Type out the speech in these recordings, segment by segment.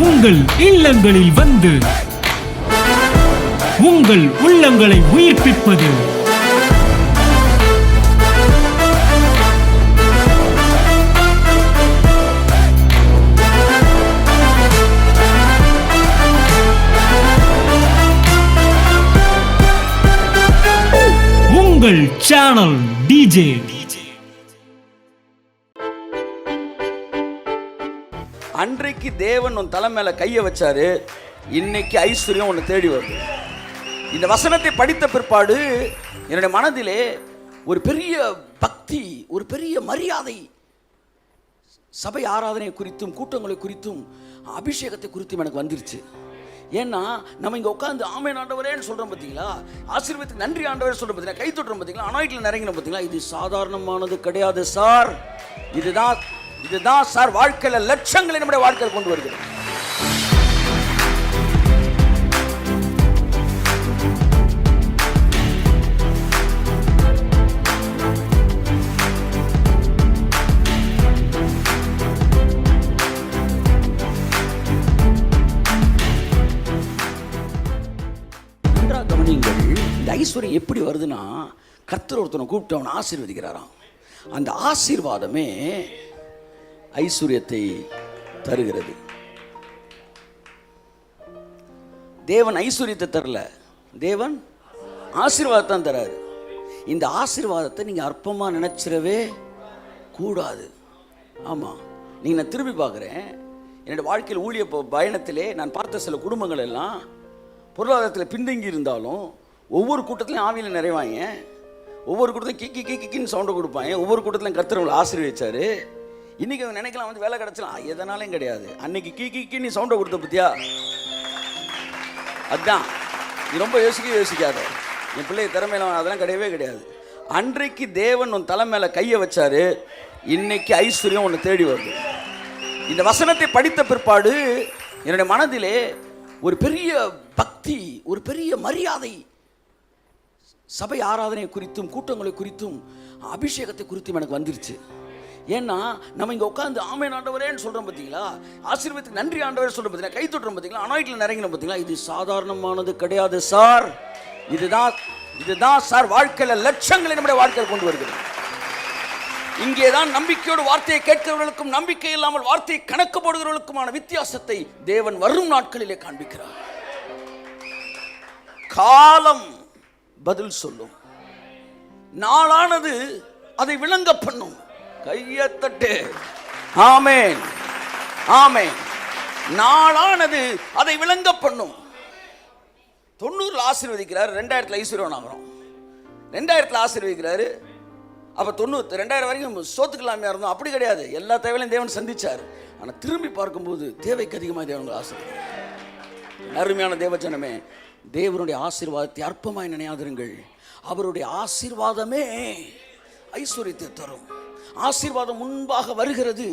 உங்கள் இல்லங்களில் வந்து உங்கள் உள்ளங்களை உயிர்ப்பிப்பது உங்கள் சேனல் டிஜே. அன்றைக்கு தேவன் உன் தலை மேல கையை வச்சாரு, இன்னைக்கு ஐஸ்வர்யம் உன்னை தேடி வருது. இந்த வசனத்தை படித்த பிற்பாடு என்னுடைய மனதிலே ஒரு பெரிய பக்தி, ஒரு பெரிய மரியாதை, சபை ஆராதனை குறித்தும் கூட்டங்களை குறித்தும் அபிஷேகத்தை குறித்தும் எனக்கு வந்துருச்சு. ஏன்னா நம்ம இங்கே உட்காந்து ஆமென் ஆண்டவரேன்னு சொல்கிறோம் பார்த்தீங்களா, ஆசீர்வாதத்துக்கு நன்றி ஆண்டவரே சொல்கிறோம் பார்த்தீங்களா, கை தொட்டுறோம் பார்த்தீங்களா, அனாயிட்டில் நிறைங்கிறோம் பார்த்தீங்களா, இது சாதாரணமானது கிடையாது சார். இதுதான் சார் வாழ்க்கையில் லட்சங்களை நம்முடைய வாழ்க்கையில் கொண்டு வருகிறது. இந்த ஐஸ்வர்யம் எப்படி வருதுன்னா, கர்த்தர் ஒருத்தனை கூப்பிட்டு அவனை ஆசீர்வதிக்கிறாராம். அந்த ஆசீர்வாதமே ஐஸ்வர்யத்தை தருகிறது. தேவன் ஐஸ்வர்யத்தை தரல, தேவன் ஆசீர்வாதத்தை தான் தராரு. இந்த ஆசீர்வாதத்தை நீங்க அற்பமா நினைச்சிடவே கூடாது. ஆமா, நீங்க நான் திரும்பி பார்க்குறேன், என்னுடைய வாழ்க்கையில் ஊழிய பயணத்திலே நான் பார்த்த சில குடும்பங்கள் எல்லாம் பொருளாதாரத்தில் பின்தங்கி இருந்தாலும் ஒவ்வொரு கூட்டத்திலையும் ஆவியில் நிறைவாங்க, ஒவ்வொரு கூட்டத்திலும் கிக்கி கிக்கின்னு சவுண்டை கொடுப்பாங்க, ஒவ்வொரு கூட்டத்திலையும் கர்த்தர் ஆசீர்வதிச்சாரு. இன்னைக்கு அவங்க நினைக்கலாம் வந்து வேலை கிடைச்சலாம், எதனாலையும் கிடையாது. அன்னைக்கு கிக்கி நீ சவுண்டை கொடுத்த பத்தியா, அதுதான் நீ ரொம்ப யோசிக்காத. என் பிள்ளை திறமையில அதெல்லாம் கிடையவே கிடையாது. அன்றைக்கு தேவன் உன் தலை மேல கையை வச்சாரு, இன்னைக்கு ஐஸ்வர்யம் உன்னை தேடி வருது. இந்த வசனத்தை படித்த பிற்பாடு என்னுடைய மனதிலே ஒரு பெரிய பக்தி, ஒரு பெரிய மரியாதை, சபை ஆராதனை குறித்தும் கூட்டங்களை குறித்தும் அபிஷேகத்தை குறித்தும் எனக்கு வந்துருச்சு. ஏன்னா நம்ம இங்கே உட்காந்து ஆமென் ஆண்டவரேன்னு சொல்கிறோம் பார்த்தீங்களா, ஆசீர்வாதத்துக்கு நன்றி ஆண்டவரே சொல்கிறோம் பார்த்தீங்களா, கை தொட்டுறோம் பார்த்தீங்களா, அனாயிட்டில் நிறைங்கிறோம் பார்த்தீங்களா, இது சாதாரணமானது கிடையாது சார். இதுதான் சார் வாழ்க்கையில் லட்சங்களை நம்முடைய வாழ்க்கையில் கொண்டு வருகிறது. இங்கேதான் நம்பிக்கையோடு வார்த்தையை கேட்கிறவர்களுக்கும் நம்பிக்கை இல்லாமல் வார்த்தையை கணக்கு போடுகிறவர்களுக்குமான வித்தியாசத்தை தேவன் வரும் நாட்களிலே காண்பிக்கிறார். காலம் பதில் சொல்லும், நாளானது அதை விளங்க பண்ணும். கையத்தட்டு ஆமென் ஆமென். நாளானது அதை விளங்க பண்ணும். 90 ஆசீர்வதிக்கிறார், 2000 ஐஸ்வர்யம் ஆகிறோம். 2000 ஆசீர்வதிக்கிறாரு, அப்போ 2000 வரைக்கும் சோத்துக்கலாமையாக இருந்தோம். அப்படி கிடையாது, எல்லா தேவையிலையும் தேவன் சந்திச்சார். ஆனால் திரும்பி பார்க்கும்போது தேவைக்கு அதிகமாக தேவன் ஆசீர்வாதம். அருமையான தேவஜனமே, தேவனுடைய ஆசீர்வாதத்தை அற்பமாய் நினையாதிருங்கள். அவருடைய ஆசீர்வாதமே ஐஸ்வர்யத்தை தரும். ஆசீர்வாதம் முன்பாக வருகிறது,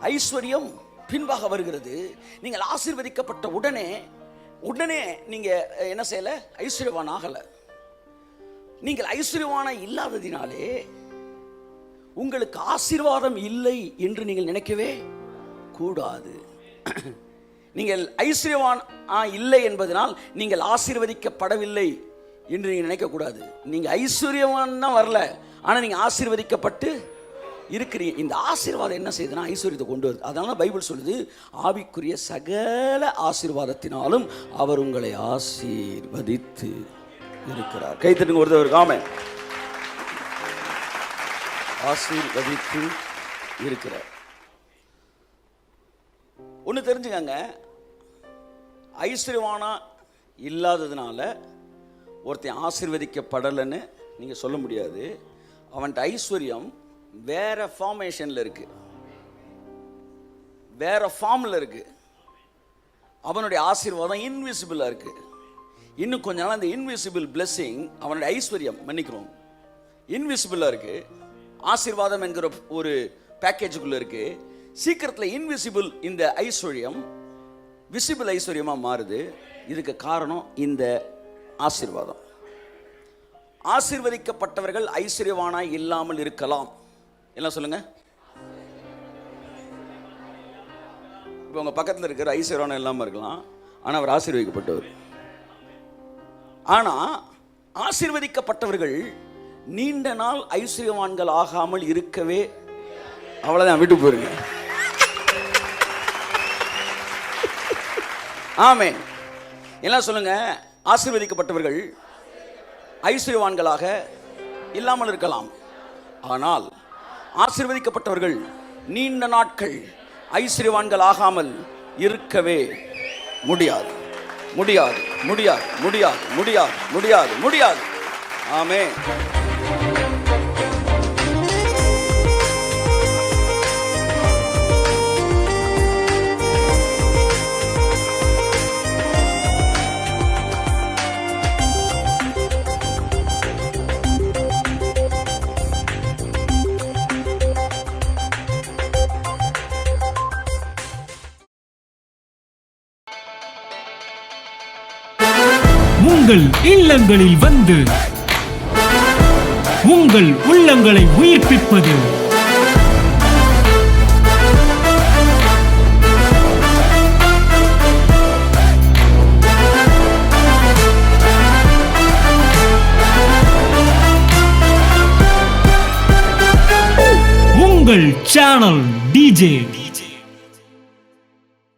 ஐஸ்வர்யம் பின்பாக வருகிறது. நீங்கள் ஆசீர்வதிக்கப்பட்ட உடனே நீங்க என்ன செய்யல, ஐஸ்வர்யவான் ஆகல. நீங்கள் ஐஸ்வர்யவான இல்லாததினாலே உங்களுக்கு ஆசீர்வாதம் இல்லை என்று நீங்கள் நினைக்கவே கூடாது. நீங்கள் ஐஸ்வர்யவான் இல்லை என்பதனால் நீங்கள் ஆசீர்வதிக்கப்படவில்லை என்று நீங்கள் நினைக்கக்கூடாது. நீங்கள் ஐஸ்வர்யவான் தான் வரல, ஆனால் நீங்கள் ஆசீர்வதிக்கப்பட்டு இருக்கிறீங்க. இந்த ஆசீர்வாதம் என்ன செய்யுதுன்னா ஐஸ்வர்யத்தை கொண்டு வருது. அதனால பைபிள் சொல்லுது, ஆவிக்குரிய சகல ஆசீர்வாதத்தினாலும் அவர் உங்களை ஆசீர்வதித்து இருக்கிறார். கைத்தட்டுங்க ஒருத்தவருக்கு ஆமென். ஆசீர்வதித்து இருக்கிறார். ஒன்று தெரிஞ்சுக்கங்க, ஐஸ்வர்யவானா இல்லாததுனால ஒருத்தன் ஆசீர்வதிக்கப்படலைன்னு நீங்கள் சொல்ல முடியாது. அவன்கிட்ட ஐஸ்வர்யம் வேற ஃபார்மேஷனில் இருக்கு, வேற ஃபார்மில் இருக்கு. அவனுடைய ஆசீர்வாதம் இன்விசிபிளாக இருக்கு. இன்னும் கொஞ்ச நாள் அந்த இன்விசிபிள் பிளெஸிங், அவனுடைய ஐஸ்வர்யம் மன்னிக்கிறோம், இன்விசிபிளாக இருக்கு. ஆசீர்வாதம் என்கிற ஒரு பேக்கேஜுக்குள்ளே இருக்கு. சீக்கிரத்தில் இன்விசிபிள் இந்த ஐஸ்வர்யம் விசிபிள் ஐஸ்வர்யமாக மாறுது. இதுக்கு காரணம் இந்த ஆசீர்வாதம். ஆசீர்வதிக்கப்பட்டவர்கள் ஐஸ்வர்யவானாய் இல்லாமல் இருக்கலாம். என்ன சொல்லுங்க? இப்போ உங்கள் பக்கத்தில் இருக்கிற ஐஸ்வர்யானம் இல்லாமல் இருக்கலாம், ஆனால் அவர் ஆசீர்வதிக்கப்பட்டவர். ஆனால் ஆசீர்வதிக்கப்பட்டவர்கள் நீண்ட நாள் ஐஸ்வர்யவான்கள் ஆகாமல் இருக்கவே, அவ்வளோதான், விட்டு போயிருங்க. ஆமென். எல்லாம் சொல்லுங்க. ஆசீர்வதிக்கப்பட்டவர்கள் ஐஸ்வர்யவான்களாக இல்லாமல் இருக்கலாம், ஆனால் ஆசீர்வதிக்கப்பட்டவர்கள் நீண்ட நாட்கள் ஐஸ்வர்யவான்கள் ஆகாமல் இருக்கவே முடியாது. முடியாது, முடியாது, முடியாது, முடியாது, முடியாது, முடியாது. ஆமென். உங்கள் இல்லங்களில் வந்து உங்கள் உள்ளங்களை உயிர்ப்பிப்பது உங்கள் சேனல் டிஜே.